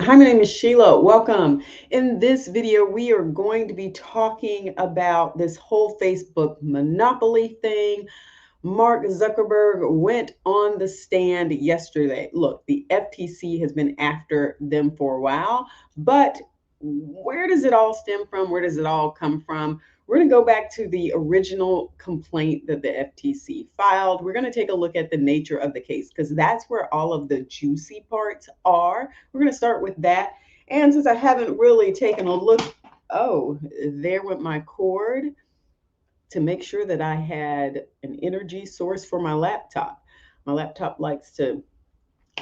Hi, my name is Sheila. Welcome. In this video, we are going to be talking about this whole Facebook monopoly thing. Mark Zuckerberg went on the stand yesterday. Look, the FTC has been after them for a while, but where does it all stem from? Where does it all come from? We're going to go back to the original complaint that the FTC filed. We're going to take a look at the nature of the case because that's where all of the juicy parts are. We're going to start with that. And since I haven't really taken a look, oh, there went my cord to make sure that I had an energy source for my laptop. My laptop likes to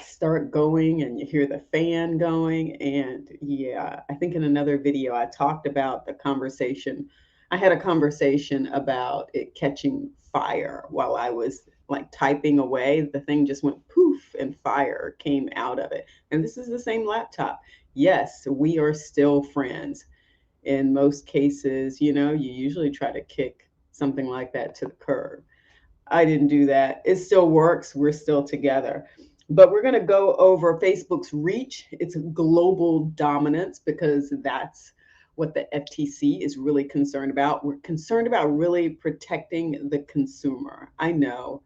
start going and you hear the fan going. And yeah, I think in another video I talked about the conversation. I had a conversation about it catching fire while I was like typing away. The thing just went poof and fire came out of it. And this is the same laptop. Yes, we are still friends. In most cases, you usually try to kick something like that to the curb. I didn't do that. It still works. We're still together. But we're going to go over Facebook's reach, its global dominance, because that's what the FTC is really concerned about. We're concerned about really protecting the consumer. I know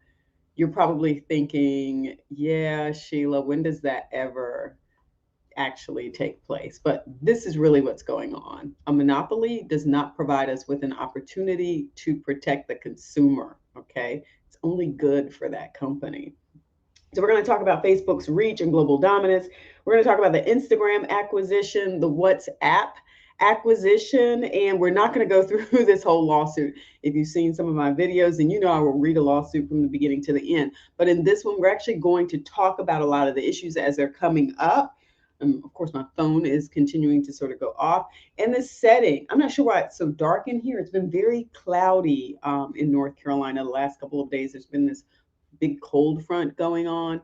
you're probably thinking, yeah, Sheila, when does that ever actually take place? But this is really what's going on. A monopoly does not provide us with an opportunity to protect the consumer, okay? It's only good for that company. So we're going to talk about Facebook's reach and global dominance. We're going to talk about the Instagram acquisition, the WhatsApp acquisition, and we're not going to go through this whole lawsuit. If you've seen some of my videos, then you know I will read a lawsuit from the beginning to the end. But in this one, we're actually going to talk about a lot of the issues as they're coming up. Of course, my phone is continuing to sort of go off. And the setting, I'm not sure why it's so dark in here. It's been very cloudy in North Carolina the last couple of days. There's been this big cold front going on.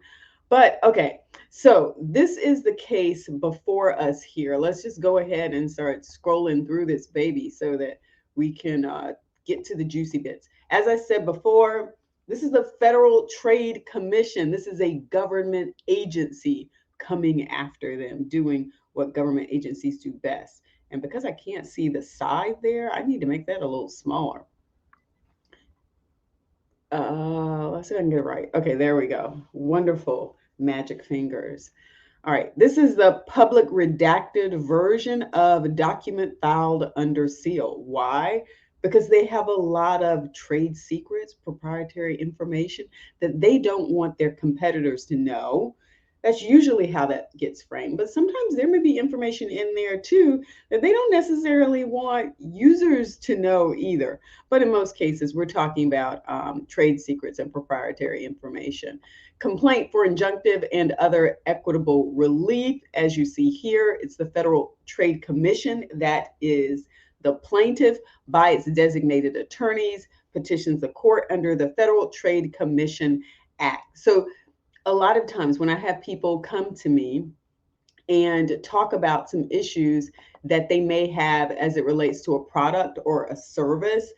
But okay, so this is the case before us here. Let's just go ahead and start scrolling through this baby so that we can get to the juicy bits. As I said before, this is the Federal Trade Commission. This is a government agency coming after them, doing what government agencies do best. And because I can't see the side there, I need to make that a little smaller. Let's see if I can get it right. Okay, there we go. Wonderful magic fingers. All right, this is the public redacted version of a document filed under seal. Why? Because they have a lot of trade secrets, proprietary information that they don't want their competitors to know. That's usually how that gets framed. But sometimes there may be information in there too that they don't necessarily want users to know either. But in most cases, we're talking about trade secrets and proprietary information. Complaint for injunctive and other equitable relief. As you see here, it's the Federal Trade Commission that is the plaintiff by its designated attorneys, petitions the court under the Federal Trade Commission Act. So a lot of times when I have people come to me and talk about some issues that they may have as it relates to a product or a service,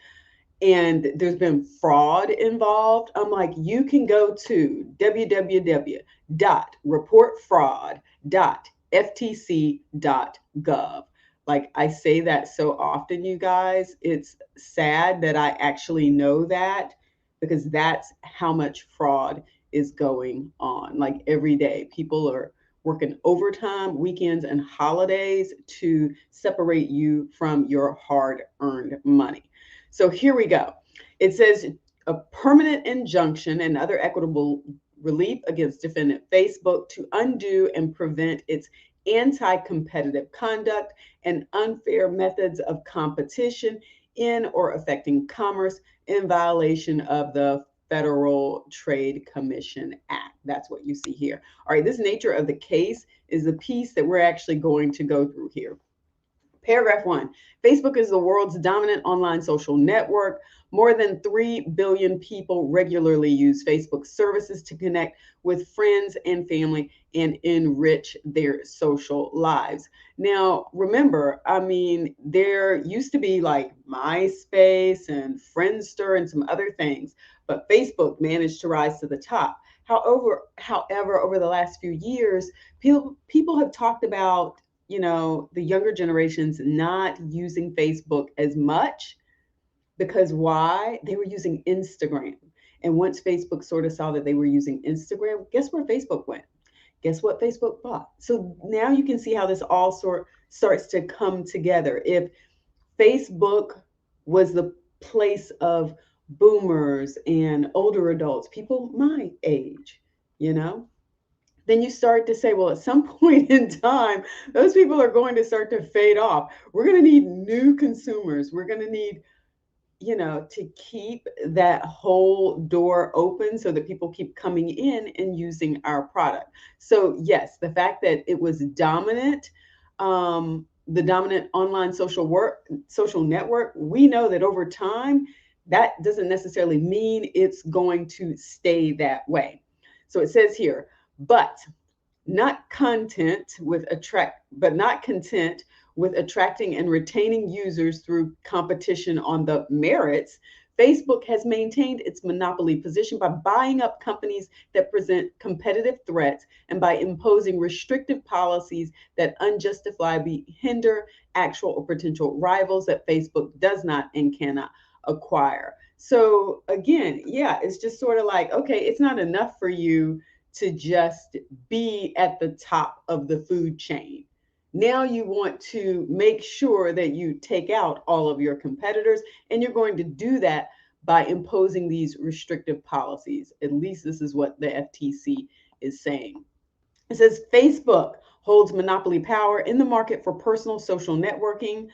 and there's been fraud involved, I'm like, you can go to www.reportfraud.ftc.gov. Like I say that so often, you guys, it's sad that I actually know that because that's how much fraud is going on. Like every day, people are working overtime, weekends, and holidays to separate you from your hard-earned money. So here we go. It says a permanent injunction and other equitable relief against defendant Facebook to undo and prevent its anti-competitive conduct and unfair methods of competition in or affecting commerce in violation of the Federal Trade Commission Act. That's what you see here. All right, this nature of the case is the piece that we're actually going to go through here. Paragraph 1, Facebook is the world's dominant online social network. More than 3 billion people regularly use Facebook services to connect with friends and family and enrich their social lives. Now, remember, there used to be like MySpace and Friendster and some other things, but Facebook managed to rise to the top. However, over the last few years, people have talked about, the younger generations not using Facebook as much because why? They were using Instagram. And once Facebook sort of saw that they were using Instagram, guess where Facebook went? Guess what Facebook bought? So now you can see how this all starts to come together. If Facebook was the place of boomers and older adults, people my age, you know, then you start to say, well, at some point in time, those people are going to start to fade off. We're going to need new consumers. We're going to need, to keep that whole door open so that people keep coming in and using our product. So yes, the fact that it was dominant, the dominant online social network, we know that over time, that doesn't necessarily mean it's going to stay that way. So it says here, but not content with attracting and retaining users through competition on the merits, Facebook has maintained its monopoly position by buying up companies that present competitive threats and by imposing restrictive policies that unjustifiably hinder actual or potential rivals that Facebook does not and cannot acquire. So again, yeah, it's just sort of like, okay, it's not enough for you to just be at the top of the food chain. Now you want to make sure that you take out all of your competitors, and you're going to do that by imposing these restrictive policies. At least this is what the FTC is saying. It says Facebook holds monopoly power in the market for personal social networking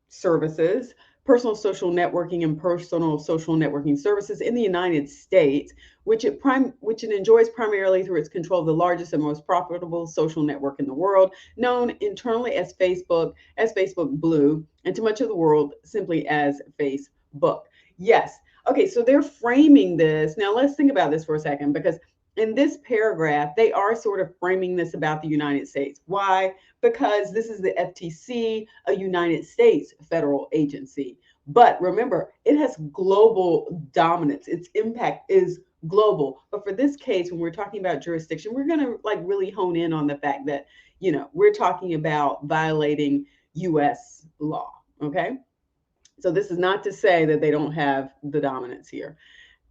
services, personal social networking and personal social networking services in the United States, which it enjoys primarily through its control of the largest and most profitable social network in the world, known internally as Facebook Blue, and to much of the world simply as Facebook. Yes. Okay, so they're framing this. Now let's think about this for a second, because in this paragraph, they are sort of framing this about the United States. Why? Because this is the FTC, a United States federal agency. But remember, it has global dominance. Its impact is global. But for this case, when we're talking about jurisdiction, we're going to like really hone in on the fact that, we're talking about violating US law. Okay. So this is not to say that they don't have the dominance here.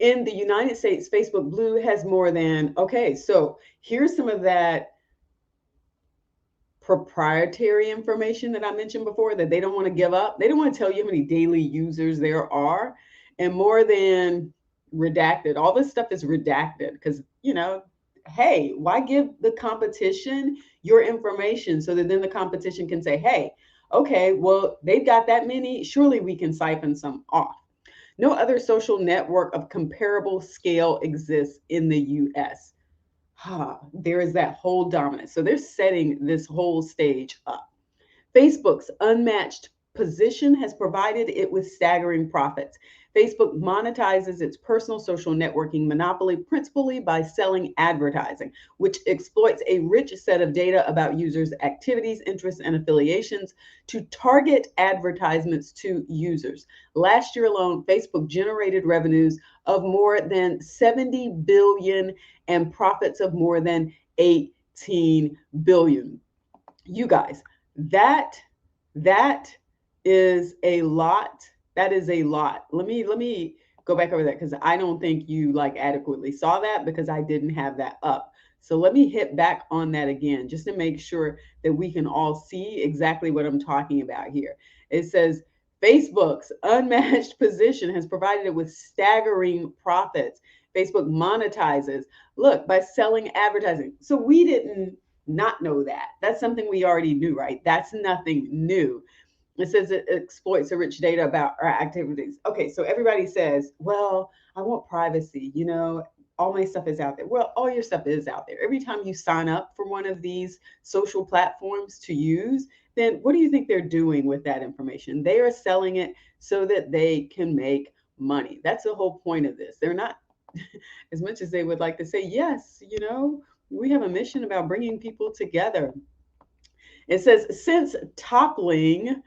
In the United States, Facebook Blue has more than, okay, so here's some of that proprietary information that I mentioned before that they don't want to give up. They don't want to tell you how many daily users there are, and more than redacted. All this stuff is redacted because, hey, why give the competition your information so that then the competition can say, hey, okay, well, they've got that many. Surely we can siphon some off. No other social network of comparable scale exists in the US. There is that whole dominance. So they're setting this whole stage up. Facebook's unmatched position has provided it with staggering profits. Facebook monetizes its personal social networking monopoly principally by selling advertising, which exploits a rich set of data about users' activities, interests, and affiliations to target advertisements to users. Last year alone, Facebook generated revenues of more than 70 billion and profits of more than 18 billion. You guys, that is a lot. That is a lot. Let me go back over that because I don't think you like adequately saw that because I didn't have that up. So let me hit back on that again just to make sure that we can all see exactly what I'm talking about here. It says Facebook's unmatched position has provided it with staggering profits. Facebook monetizes, look, by selling advertising. So we didn't not know that. That's something we already knew, right? That's nothing new. It says it exploits the rich data about our activities. Okay, so everybody says, well, I want privacy. All my stuff is out there. Well, all your stuff is out there. Every time you sign up for one of these social platforms to use, then what do you think they're doing with that information? They are selling it so that they can make money. That's the whole point of this. They're not, as much as they would like to say, yes, we have a mission about bringing people together. It says, since toppling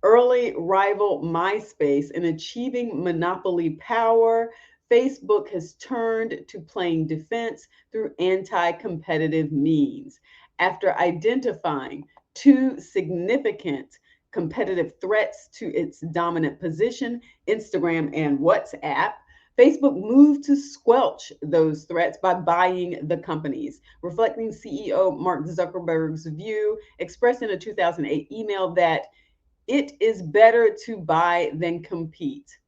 early rival MySpace and achieving monopoly power, Facebook has turned to playing defense through anti-competitive means. After identifying two significant competitive threats to its dominant position, Instagram and WhatsApp, Facebook moved to squelch those threats by buying the companies, reflecting CEO Mark Zuckerberg's view expressed in a 2008 email that it is better to buy than compete.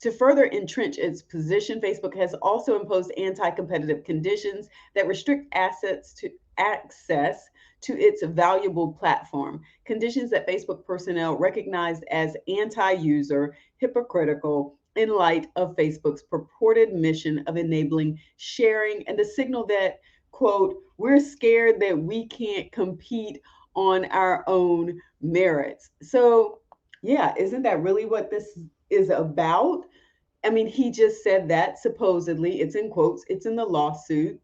To further entrench its position, Facebook has also imposed anti-competitive conditions that restrict access to its valuable platform, conditions that Facebook personnel recognized as anti-user, hypocritical in light of Facebook's purported mission of enabling sharing and the signal that, quote, we're scared that we can't compete on our own merits. So, yeah, isn't that really what this is about? I mean, he just said that supposedly, it's in quotes, it's in the lawsuit,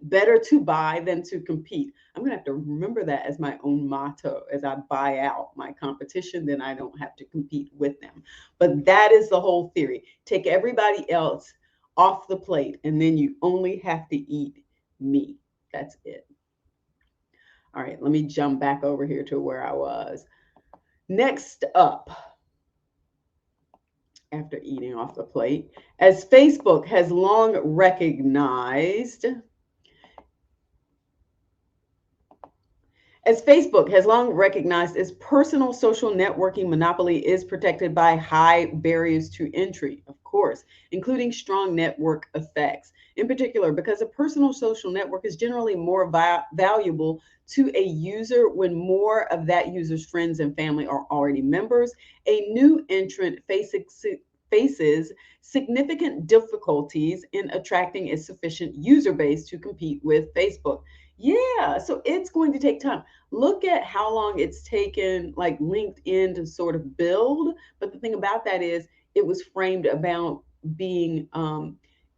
better to buy than to compete. I'm going to have to remember that as my own motto as I buy out my competition, then I don't have to compete with them. But that is the whole theory. Take everybody else off the plate, and then you only have to eat me. That's it. All right, let me jump back over here to where I was. Next up, after eating off the plate, as Facebook has long recognized, its personal social networking monopoly is protected by high barriers to entry, of course, including strong network effects. In particular, because a personal social network is generally more valuable to a user when more of that user's friends and family are already members, a new entrant faces significant difficulties in attracting a sufficient user base to compete with Facebook. Yeah, so it's going to take time. Look at how long it's taken, like LinkedIn, to sort of build. But the thing about that is, it was framed about being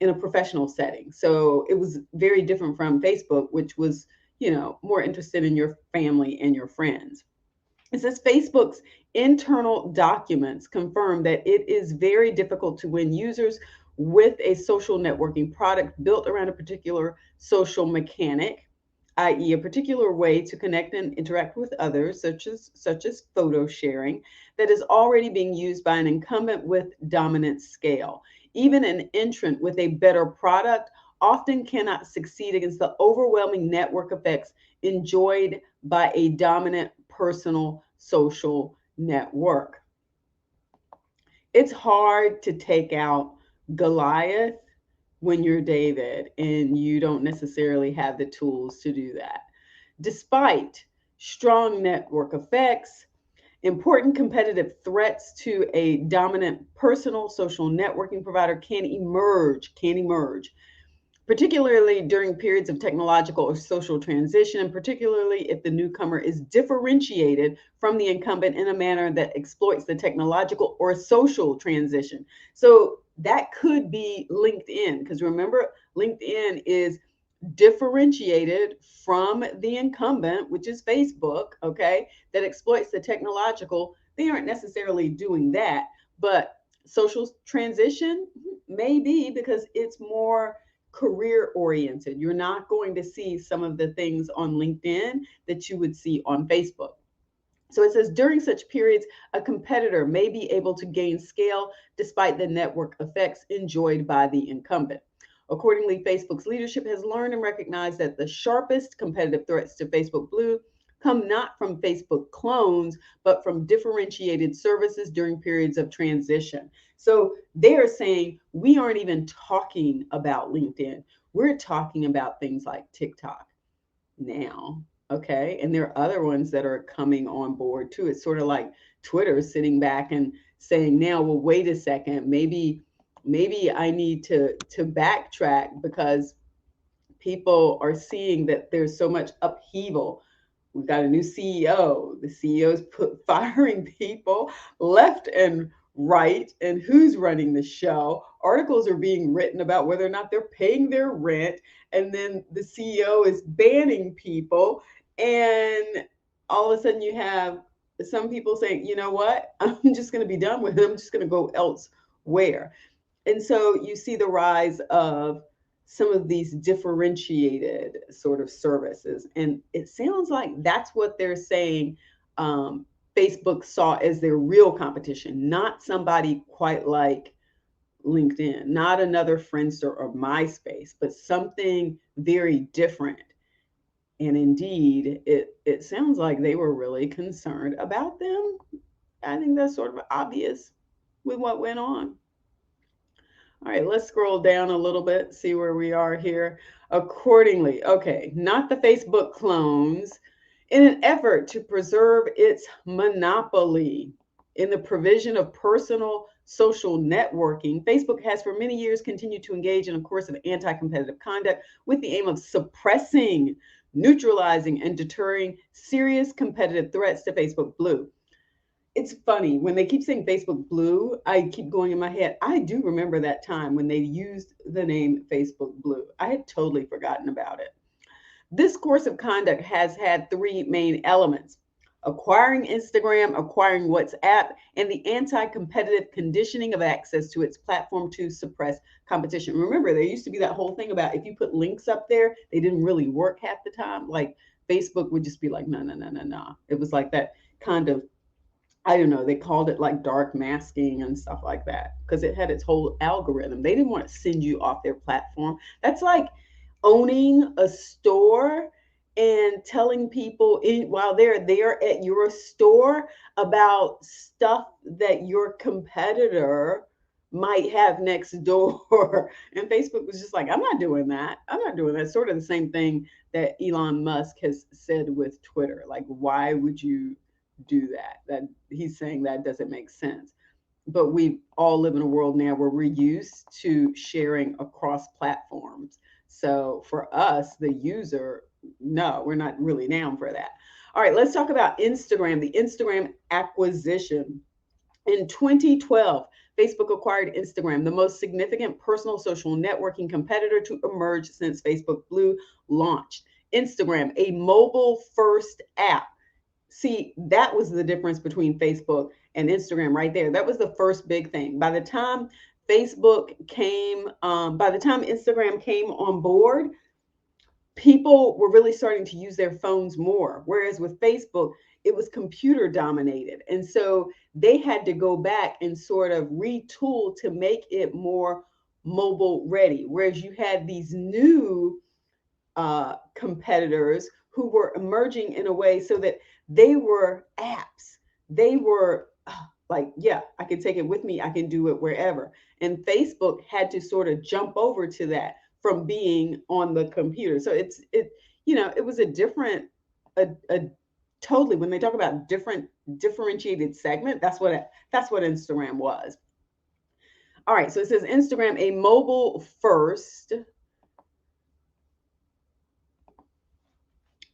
in a professional setting. So it was very different from Facebook, which was, more interested in your family and your friends. It says Facebook's internal documents confirm that it is very difficult to win users with a social networking product built around a particular social mechanic, i.e., a particular way to connect and interact with others, such as photo sharing, that is already being used by an incumbent with dominant scale. Even an entrant with a better product often cannot succeed against the overwhelming network effects enjoyed by a dominant personal social network. It's hard to take out Goliath when you're David and you don't necessarily have the tools to do that. Despite strong network effects, important competitive threats to a dominant personal social networking provider can emerge, particularly during periods of technological or social transition, and particularly if the newcomer is differentiated from the incumbent in a manner that exploits the technological or social transition. So that could be LinkedIn, because remember, LinkedIn is differentiated from the incumbent, which is Facebook, okay, that exploits the technological. They aren't necessarily doing that, but social transition, maybe, because it's more career oriented. You're not going to see some of the things on LinkedIn that you would see on Facebook. So it says during such periods, a competitor may be able to gain scale despite the network effects enjoyed by the incumbent. Accordingly, Facebook's leadership has learned and recognized that the sharpest competitive threats to Facebook Blue come not from Facebook clones, but from differentiated services during periods of transition. So they're saying we aren't even talking about LinkedIn. We're talking about things like TikTok now. Okay. And there are other ones that are coming on board too. It's sort of like Twitter sitting back and saying, now, well, wait a second, maybe I need to backtrack because people are seeing that there's so much upheaval. We've got a new CEO. The CEO's firing people left and right. And who's running the show? Articles are being written about whether or not they're paying their rent. And then the CEO is banning people. And all of a sudden you have some people saying, you know what? I'm just going to be done with it. I'm just going to go elsewhere. And so you see the rise of some of these differentiated sort of services. And it sounds like that's what they're saying Facebook saw as their real competition, not somebody quite like LinkedIn, not another Friendster or MySpace, but something very different. And indeed, it sounds like they were really concerned about them. I think that's sort of obvious with what went on. All right, let's scroll down a little bit, see where we are here. Accordingly, okay, not the Facebook clones. In an effort to preserve its monopoly in the provision of personal social networking, Facebook has for many years continued to engage in a course of anti competitive conduct with the aim of suppressing, neutralizing, and deterring serious competitive threats to Facebook Blue. It's funny when they keep saying Facebook Blue, I keep going in my head. I do remember that time when they used the name Facebook Blue. I had totally forgotten about it. This course of conduct has had three main elements: acquiring Instagram, acquiring WhatsApp, and the anti competitive conditioning of access to its platform to suppress competition. Remember, there used to be that whole thing about if you put links up there, they didn't really work half the time. Like Facebook would just be like, no, no, no, no, no. It was like that kind of, I don't know, they called it like dark masking and stuff like that because it had its whole algorithm. They didn't want to send you off their platform. That's like owning a store and telling people while they're there at your store about stuff that your competitor might have next door. And Facebook was just like, I'm not doing that. I'm not doing that. Sort of the same thing that Elon Musk has said with Twitter. Like, why would you do that? That he's saying that doesn't make sense. But we all live in a world now where we're used to sharing across platforms. So for us, the user, no, we're not really down for that. All right, let's talk about Instagram, the Instagram acquisition. In 2012, Facebook acquired Instagram, the most significant personal social networking competitor to emerge since Facebook Blue launched. Instagram, a mobile first app. See, that was the difference between Facebook and Instagram right there. That was the first big thing. By the time by the time Instagram came on board, people were really starting to use their phones more. Whereas with Facebook, it was computer dominated. And so they had to go back and sort of retool to make it more mobile ready. Whereas you had these new competitors who were emerging in a way so that they were apps. They were like, yeah, I can take it with me. I can do it wherever. And Facebook had to sort of jump over to that from being on the computer. So it was a different, a totally, when they talk about different differentiated segment, that's what Instagram was. All right, so it says Instagram, a mobile first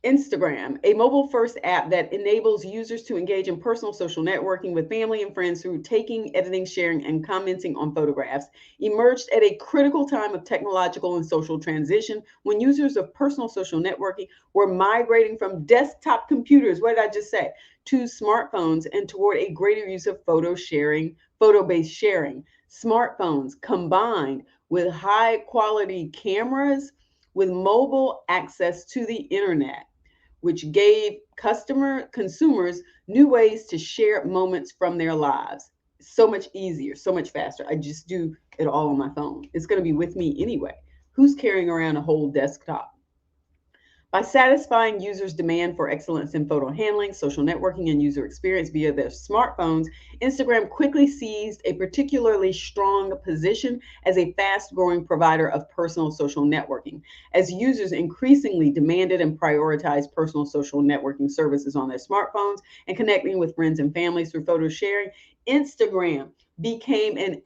Instagram, a mobile first app that enables users to engage in personal social networking with family and friends through taking, editing, sharing, and commenting on photographs, emerged at a critical time of technological and social transition when users of personal social networking were migrating from desktop computers, what did I just say, to smartphones and toward a greater use of photo-based sharing. Smartphones combined with high quality cameras with mobile access to the internet, which gave consumers new ways to share moments from their lives. So much easier, so much faster. I just do it all on my phone. It's going to be with me anyway. Who's carrying around a whole desktop? By satisfying users' demand for excellence in photo handling, social networking, and user experience via their smartphones, Instagram quickly seized a particularly strong position as a fast growing provider of personal social networking. As users increasingly demanded and prioritized personal social networking services on their smartphones and connecting with friends and families through photo sharing, Instagram became an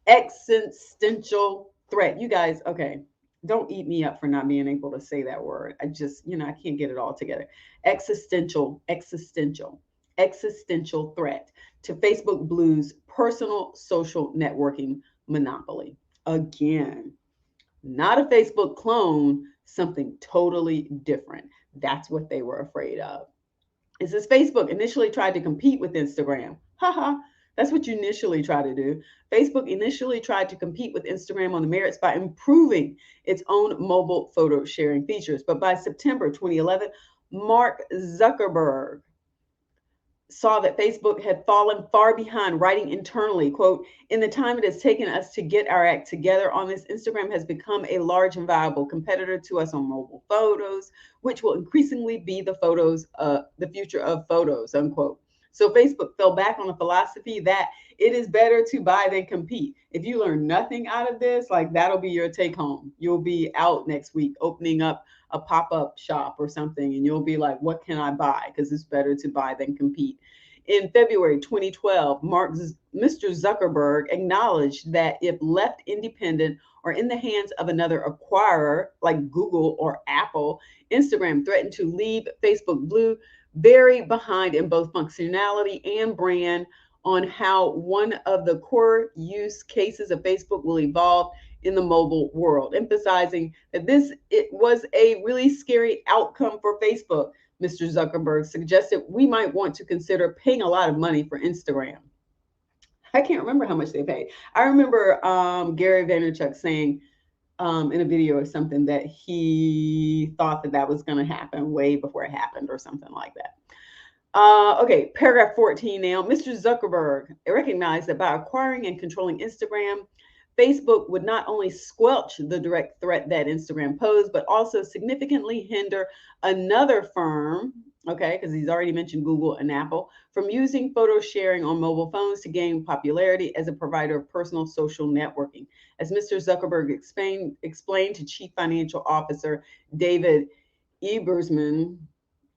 existential threat. You guys, okay, don't eat me up for not being able to say that word. I just, I can't get it all together. Existential threat to Facebook Blue's personal social networking monopoly. Again, not a Facebook clone, something totally different. That's what they were afraid of. It says Facebook initially tried to compete with Instagram. Haha. That's what you initially try to do. Facebook initially tried to compete with Instagram on the merits by improving its own mobile photo sharing features. But by September 2011, Mark Zuckerberg saw that Facebook had fallen far behind, writing internally, quote, in the time it has taken us to get our act together on this, Instagram has become a large and viable competitor to us on mobile photos, which will increasingly be the future of photos, unquote. So Facebook fell back on the philosophy that it is better to buy than compete. If you learn nothing out of this, like that'll be your take home. You'll be out next week opening up a pop-up shop or something, and you'll be like, what can I buy? Because it's better to buy than compete. In February 2012, Mr. Zuckerberg acknowledged that if left independent or in the hands of another acquirer like Google or Apple, Instagram threatened to leave Facebook Blue very behind in both functionality and brand on how one of the core use cases of Facebook will evolve in the mobile world, emphasizing that it was a really scary outcome for Facebook. Mr. Zuckerberg suggested we might want to consider paying a lot of money for Instagram. I can't remember how much they paid. I remember Gary Vaynerchuk saying in a video or something that he thought that was going to happen way before it happened or something like that. Okay, paragraph 14 now. Mr. Zuckerberg recognized that by acquiring and controlling Instagram, Facebook would not only squelch the direct threat that Instagram posed, but also significantly hinder another firm, okay, because he's already mentioned Google and Apple, from using photo sharing on mobile phones to gain popularity as a provider of personal social networking. As Mr. Zuckerberg explained to Chief Financial Officer David Ebersman,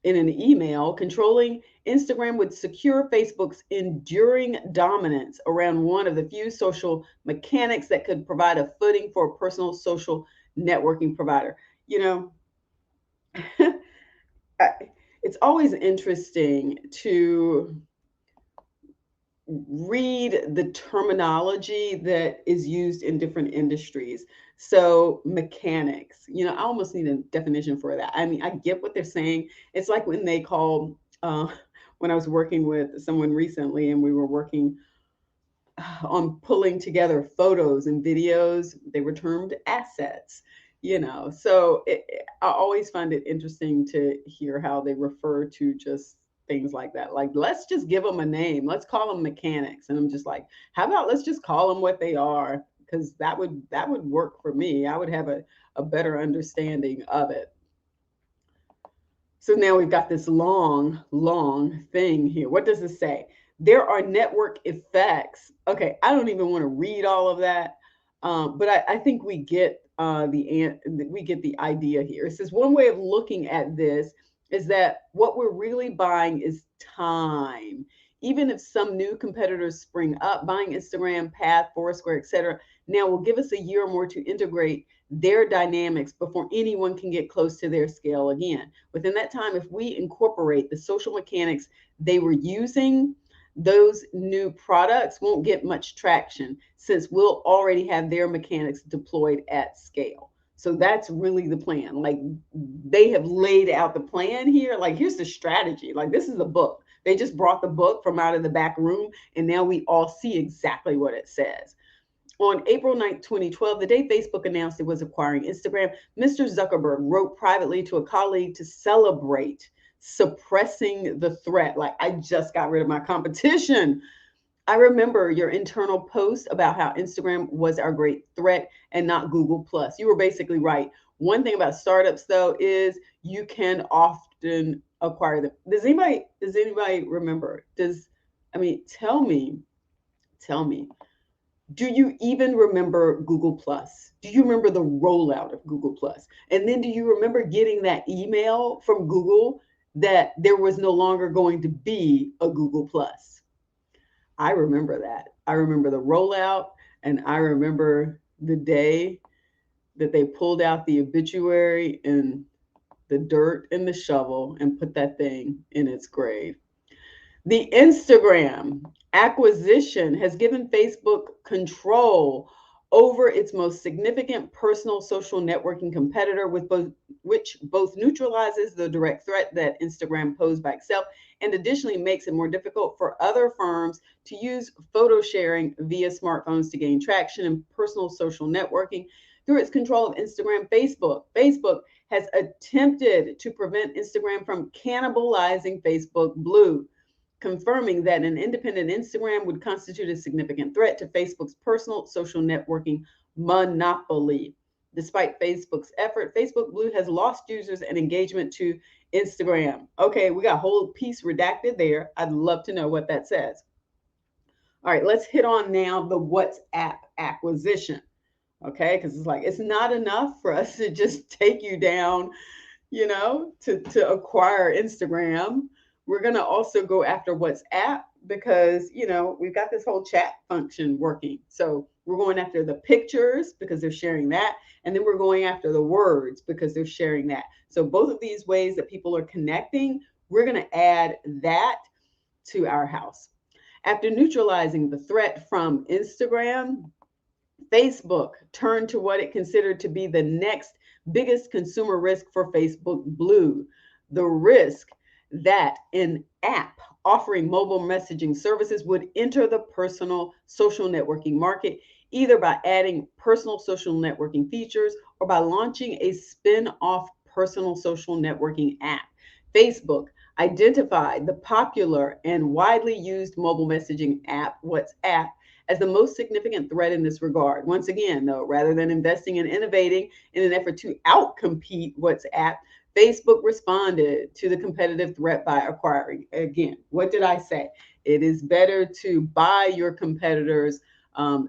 in an email, controlling Instagram would secure Facebook's enduring dominance around one of the few social mechanics that could provide a footing for a personal social networking provider. You know, it's always interesting to read the terminology that is used in different industries. So mechanics, I almost need a definition for that. I mean, I get what they're saying. It's like when they call, when I was working with someone recently and we were working on pulling together photos and videos, they were termed assets, So I always find it interesting to hear how they refer to just things like that. Like, let's just give them a name. Let's call them mechanics. And I'm just like, how about let's just call them what they are? Because that would work for me. I would have a better understanding of it. So now we've got this long thing here. What does it say? There are network effects. Okay, I don't even want to read all of that, but I think we get the idea here. It says one way of looking at this is that what we're really buying is time. Even if some new competitors spring up, buying Instagram, Path, Foursquare, etc., now will give us a year or more to integrate their dynamics before anyone can get close to their scale again. Within that time, if we incorporate the social mechanics they were using, those new products won't get much traction since we'll already have their mechanics deployed at scale. So that's really the plan. Like, they have laid out the plan here. Like, here's the strategy. Like, this is the book. They just brought the book from out of the back room, and now we all see exactly what it says. On April 9th, 2012, the day Facebook announced it was acquiring Instagram, Mr. Zuckerberg wrote privately to a colleague to celebrate suppressing the threat. Like, I just got rid of my competition. I remember your internal post about how Instagram was our great threat and not Google Plus. You were basically right. One thing about startups, though, is you can often acquire them. Does anybody remember? Tell me. Do you even remember Google Plus? Do you remember the rollout of Google Plus? And then do you remember getting that email from Google that there was no longer going to be a Google Plus? I remember that. I remember the rollout, and I remember the day that they pulled out the obituary and the dirt and the shovel and put that thing in its grave. The Instagram acquisition has given Facebook control over its most significant personal social networking competitor, which both neutralizes the direct threat that Instagram posed by itself and additionally makes it more difficult for other firms to use photo sharing via smartphones to gain traction in personal social networking. Through its control of Instagram, Facebook has attempted to prevent Instagram from cannibalizing Facebook Blue, confirming that an independent Instagram would constitute a significant threat to Facebook's personal social networking monopoly. Despite Facebook's effort, Facebook Blue has lost users and engagement to Instagram. Okay, we got a whole piece redacted there. I'd love to know what that says. All right, let's hit on now the WhatsApp acquisition. Okay, because it's like it's not enough for us to just take you down, to acquire Instagram. We're going to also go after WhatsApp because, we've got this whole chat function working. So we're going after the pictures because they're sharing that. And then we're going after the words because they're sharing that. So both of these ways that people are connecting, we're going to add that to our house. After neutralizing the threat from Instagram, Facebook turned to what it considered to be the next biggest consumer risk for Facebook Blue, the risk that an app offering mobile messaging services would enter the personal social networking market, either by adding personal social networking features or by launching a spin-off personal social networking app. Facebook identified the popular and widely used mobile messaging app, WhatsApp, as the most significant threat in this regard. Once again, though, rather than investing and innovating in an effort to outcompete WhatsApp, Facebook responded to the competitive threat by acquiring. Again, what did I say? It is better to buy your competitors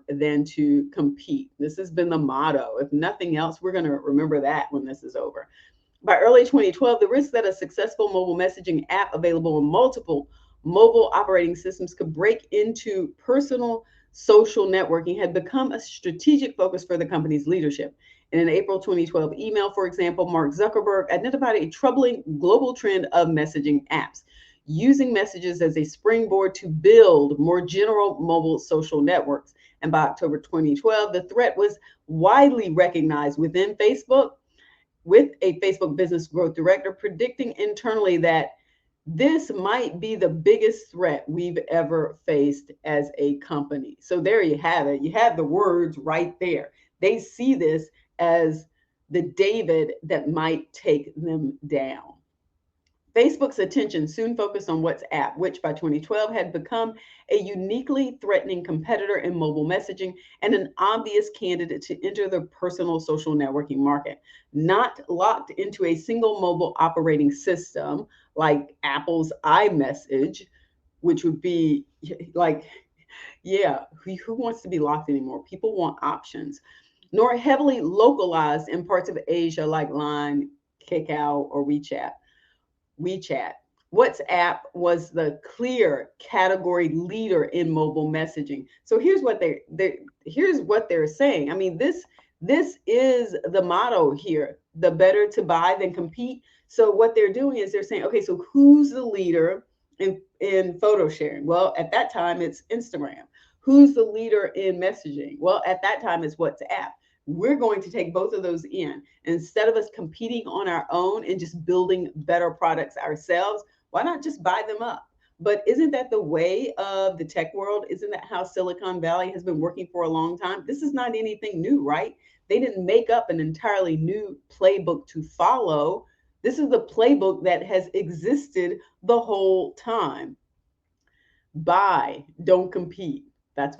than to compete. This has been the motto. If nothing else, we're going to remember that when this is over. By early 2012, the risk that a successful mobile messaging app available on multiple mobile operating systems could break into personal social networking had become a strategic focus for the company's leadership. In an April 2012 email, for example, Mark Zuckerberg identified a troubling global trend of messaging apps, using messages as a springboard to build more general mobile social networks. And by October 2012, the threat was widely recognized within Facebook, with a Facebook business growth director predicting internally that this might be the biggest threat we've ever faced as a company. So there you have it. You have the words right there. They see this as the David that might take them down. Facebook's attention soon focused on WhatsApp, which by 2012 had become a uniquely threatening competitor in mobile messaging and an obvious candidate to enter the personal social networking market. Not locked into a single mobile operating system like Apple's iMessage, which would be like, yeah, who wants to be locked anymore? People want options. Nor heavily localized in parts of Asia like Line, Kakao, or WeChat. WhatsApp was the clear category leader in mobile messaging. So here's what they're saying. I mean, this is the motto here: the better to buy than compete. So what they're doing is they're saying, okay, so who's the leader in photo sharing? Well, at that time it's Instagram. Who's the leader in messaging? Well, at that time it's WhatsApp. We're going to take both of those in. Instead of us competing on our own and just building better products ourselves, why not just buy them up? But isn't that the way of the tech world? Isn't that how Silicon Valley has been working for a long time? This is not anything new, right? They didn't make up an entirely new playbook to follow. This is the playbook that has existed the whole time. Buy, don't compete. That's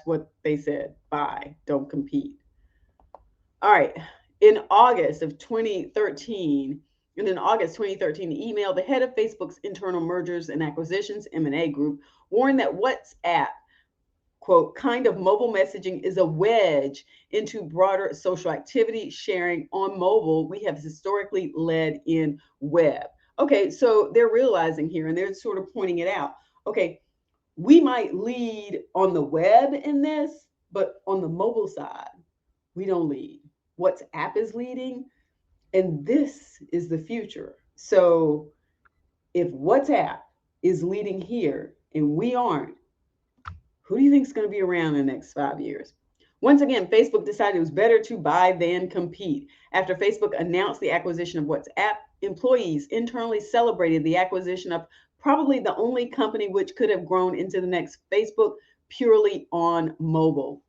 what they said. Buy, don't compete. All right. In August 2013, email, the head of Facebook's internal mergers and acquisitions M&A group warned that WhatsApp, quote, kind of mobile messaging is a wedge into broader social activity sharing on mobile we have historically led in web. Okay, so they're realizing here and they're sort of pointing it out. Okay, we might lead on the web in this, but on the mobile side, we don't lead. WhatsApp is leading, and this is the future. So if WhatsApp is leading here and we aren't, who do you think is going to be around in the next 5 years? Once again, Facebook decided it was better to buy than compete. After Facebook announced the acquisition of WhatsApp, employees internally celebrated the acquisition of probably the only company which could have grown into the next Facebook purely on mobile.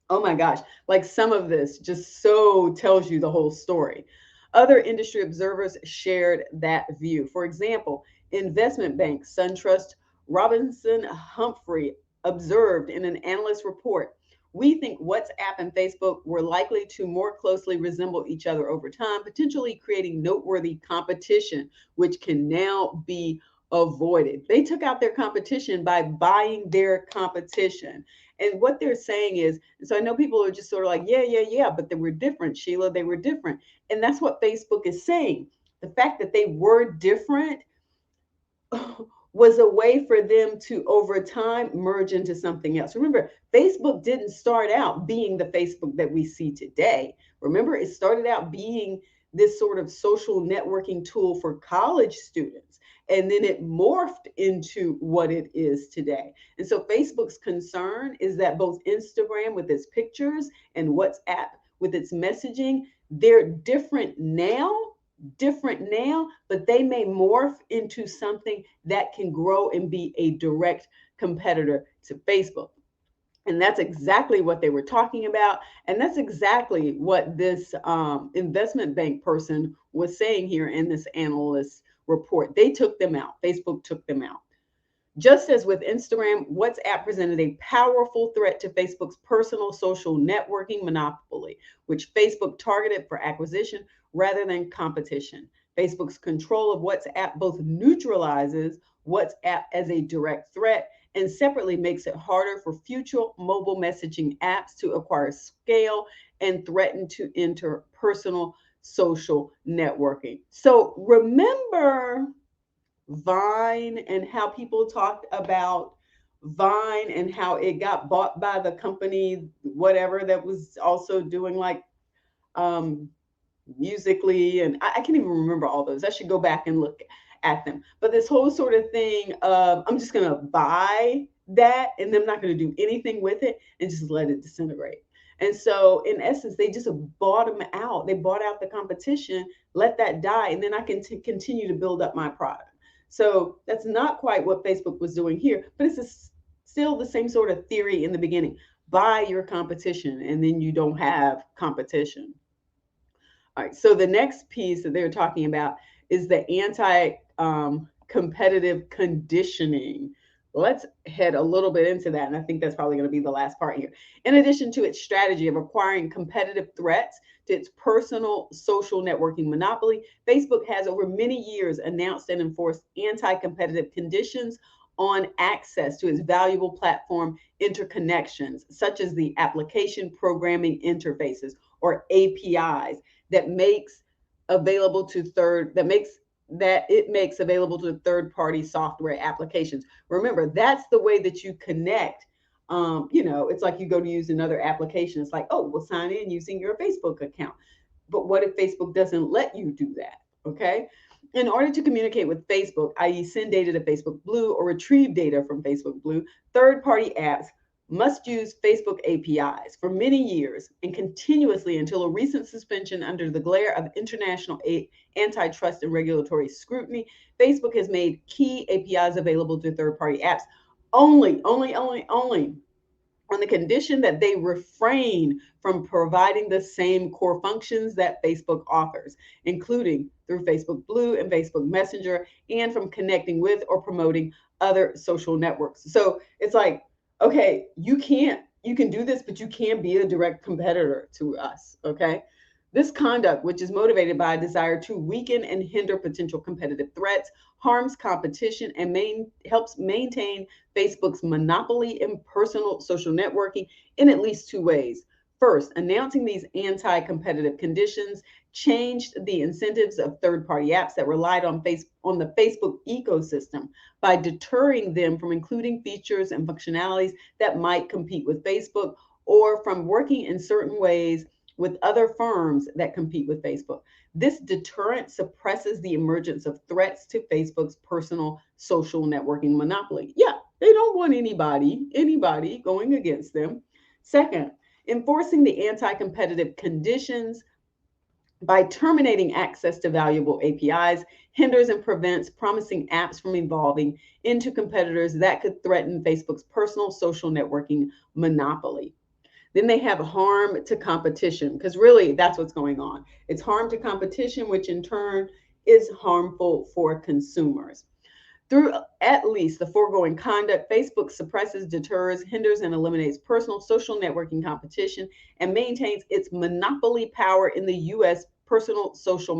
Oh my gosh, like some of this just so tells you the whole story. Other industry observers shared that view. For example, investment bank SunTrust Robinson Humphrey observed in an analyst report, we think WhatsApp and Facebook were likely to more closely resemble each other over time, potentially creating noteworthy competition, which can now be avoided. They took out their competition by buying their competition. And what they're saying is, so I know people are just sort of like, yeah, but they were different, Sheila, they were different. And that's what Facebook is saying. The fact that they were different was a way for them to, over time, merge into something else. Remember, Facebook didn't start out being the Facebook that we see today. Remember, it started out being this sort of social networking tool for college students. And then it morphed into what it is today. And so Facebook's concern is that both Instagram with its pictures and WhatsApp with its messaging, they're different now, but they may morph into something that can grow and be a direct competitor to Facebook. And that's exactly what they were talking about. And that's exactly what this investment bank person was saying here in this analyst report. They took them out. Facebook took them out. Just as with Instagram, WhatsApp presented a powerful threat to Facebook's personal social networking monopoly, which Facebook targeted for acquisition rather than competition. Facebook's control of WhatsApp both neutralizes WhatsApp as a direct threat and separately makes it harder for future mobile messaging apps to acquire scale and threaten to enter personal social networking. So remember Vine and how people talked about Vine and how it got bought by the company, whatever, that was also doing like um, Musically, and I can't even remember all those. I should go back and look at them. But this whole sort of thing of I'm just going to buy that and I'm not going to do anything with it and just let it disintegrate. And so, in essence, they just bought them out. They bought out the competition, let that die, and then I can continue to build up my product. So that's not quite what Facebook was doing here, but still the same sort of theory in the beginning. Buy your competition, and then you don't have competition. All right, so the next piece that they're talking about is the anti-competitive conditioning. Let's head a little bit into that, and I think that's probably going to be the last part here. In addition to its strategy of acquiring competitive threats to its personal social networking monopoly, Facebook has over many years announced and enforced anti-competitive conditions on access to its valuable platform interconnections, such as the application programming interfaces or APIs that makes available to third that makes that it makes available to third party software applications. Remember, that's the way that you connect. It's like you go to use another application. It's like, oh, we'll sign in using your Facebook account. But what if Facebook doesn't let you do that? Okay. In order to communicate with Facebook, i.e., send data to Facebook Blue or retrieve data from Facebook Blue, third party apps must use Facebook APIs for many years and continuously until a recent suspension under the glare of international antitrust and regulatory scrutiny. Facebook has made key APIs available to third-party apps only on the condition that they refrain from providing the same core functions that Facebook offers, including through Facebook Blue and Facebook Messenger, and from connecting with or promoting other social networks. So it's like, okay, you can do this, but you can't be a direct competitor to us. Okay. This conduct, which is motivated by a desire to weaken and hinder potential competitive threats, harms competition and helps maintain Facebook's monopoly in personal social networking in at least two ways. First, announcing these anti-competitive conditions changed the incentives of third-party apps that relied on the Facebook ecosystem by deterring them from including features and functionalities that might compete with Facebook or from working in certain ways with other firms that compete with Facebook. This deterrent suppresses the emergence of threats to Facebook's personal social networking monopoly. Yeah, they don't want anybody going against them. Second, Enforcing the anti-competitive conditions by terminating access to valuable APIs hinders and prevents promising apps from evolving into competitors that could threaten Facebook's personal social networking monopoly. Then they have harm to competition, because really that's what's going on. It's harm to competition, which in turn is harmful for consumers. Through at least the foregoing conduct, Facebook suppresses, deters, hinders, and eliminates personal social networking competition and maintains its monopoly power in the U.S. personal social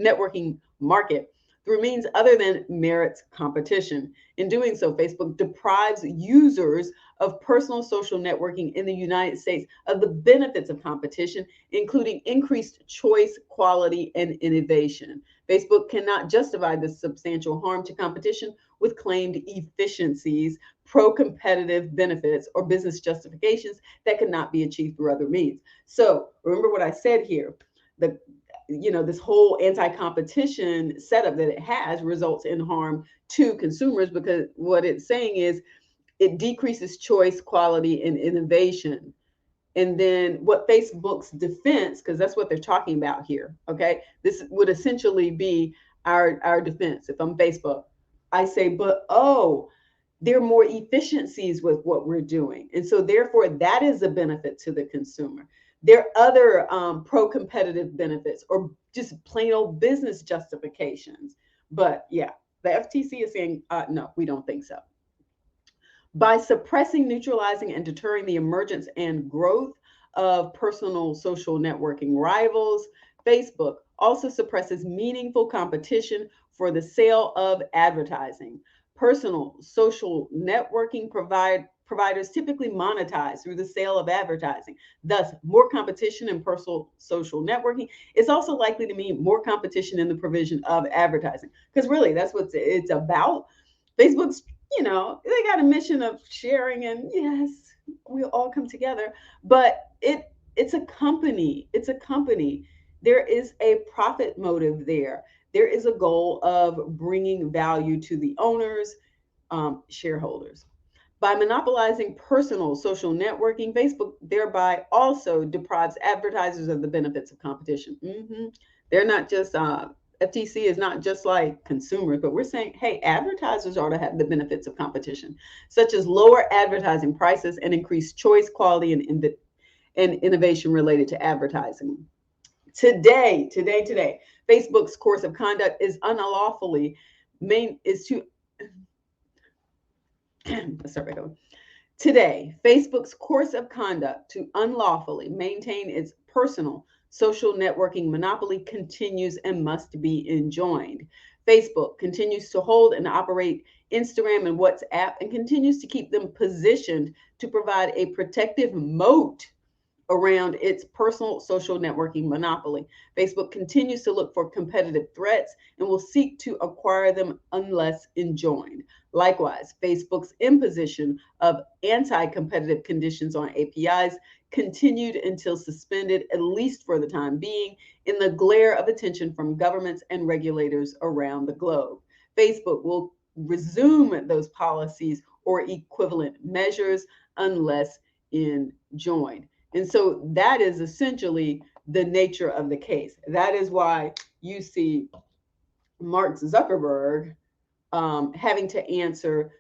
networking market through means other than merits competition. In doing so, Facebook deprives users of personal social networking in the United States of the benefits of competition, including increased choice, quality, and innovation. Facebook cannot justify this substantial harm to competition with claimed efficiencies, pro-competitive benefits, or business justifications that cannot be achieved through other means. So remember what I said here. The this whole anti-competition setup that it has results in harm to consumers, because what it's saying is it decreases choice, quality, and innovation. And then what Facebook's defense, because that's what they're talking about here, okay? This would essentially be our defense. If I'm Facebook, I say, but there are more efficiencies with what we're doing. And so therefore, that is a benefit to the consumer. There are other pro-competitive benefits or just plain old business justifications. But yeah, the FTC is saying, no, we don't think so. By suppressing, neutralizing, and deterring the emergence and growth of personal social networking rivals, Facebook also suppresses meaningful competition for the sale of advertising. Personal social networking providers typically monetize through the sale of advertising. Thus, more competition in personal social networking is also likely to mean more competition in the provision of advertising. Because really, that's what it's about. Facebook's, they got a mission of sharing, and yes, we'll all come together. But it's a company. It's a company. There is a profit motive there. There is a goal of bringing value to the owners, shareholders. By monopolizing personal social networking, Facebook thereby also deprives advertisers of the benefits of competition. They're not just FTC is not just like consumers, but we're saying, hey, advertisers ought to have the benefits of competition, such as lower advertising prices and increased choice, quality, and innovation related to advertising. Today, Facebook's course of conduct is unlawfully Today, Facebook's course of conduct to unlawfully maintain its personal social networking monopoly continues and must be enjoined. Facebook continues to hold and operate Instagram and WhatsApp and continues to keep them positioned to provide a protective moat around its personal social networking monopoly. Facebook continues to look for competitive threats and will seek to acquire them unless enjoined. Likewise, Facebook's imposition of anti-competitive conditions on APIs continued until suspended, at least for the time being, in the glare of attention from governments and regulators around the globe. Facebook will resume those policies or equivalent measures unless enjoined. And so that is essentially the nature of the case. That is why you see Mark Zuckerberg having to answer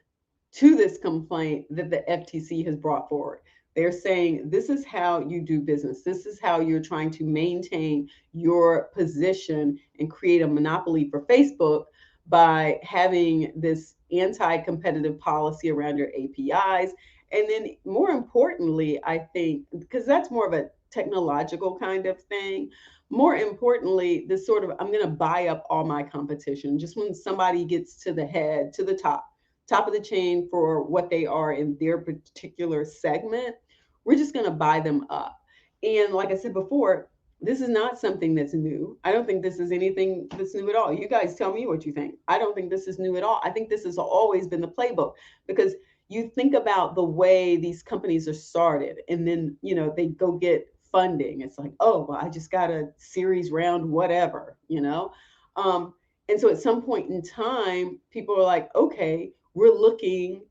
to this complaint that the FTC has brought forward. They're saying this is how you do business. This is how you're trying to maintain your position and create a monopoly for Facebook by having this anti-competitive policy around your APIs. And then more importantly, I think, because that's more of a technological kind of thing, more importantly, this sort of, I'm going to buy up all my competition. Just when somebody gets to the head, to the top of the chain for what they are in their particular segment, we're just going to buy them up. And like I said before, this is not something that's new. I don't think this is anything that's new at all. You guys tell me what you think. I don't think this is new at all. I think this has always been the playbook, because you think about the way these companies are started, and then, they go get funding. It's like, oh, well, I just got a series round, whatever. And so at some point in time, people are like, okay, we're looking,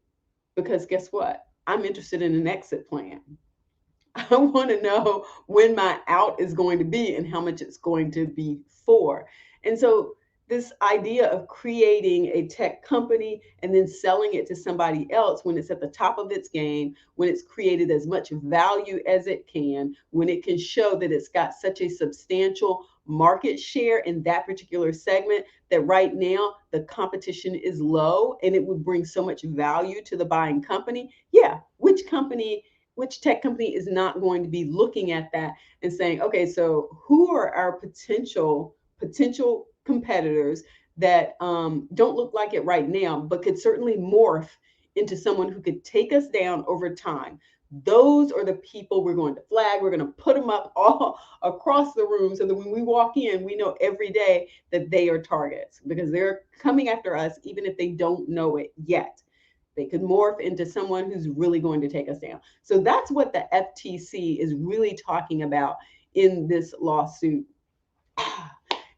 because guess what? I'm interested in an exit plan. I want to know when my out is going to be and how much it's going to be for. And so, this idea of creating a tech company and then selling it to somebody else when it's at the top of its game, when it's created as much value as it can, when it can show that it's got such a substantial market share in that particular segment that right now the competition is low and it would bring so much value to the buying company. Yeah, which tech company is not going to be looking at that and saying, okay, so who are our potential competitors that don't look like it right now, but could certainly morph into someone who could take us down over time? Those are the people we're going to flag. We're going to put them up all across the room so that when we walk in, we know every day that they are targets because they're coming after us, even if they don't know it yet. They could morph into someone who's really going to take us down. So that's what the FTC is really talking about in this lawsuit.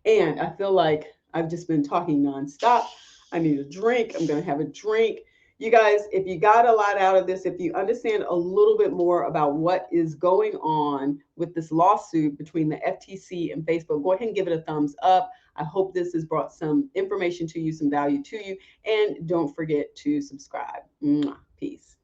And I feel like I've just been talking nonstop. I need a drink. I'm going to have a drink. You guys, if you got a lot out of this, if you understand a little bit more about what is going on with this lawsuit between the FTC and Facebook, go ahead and give it a thumbs up. I hope this has brought some information to you, some value to you, and don't forget to subscribe. Peace.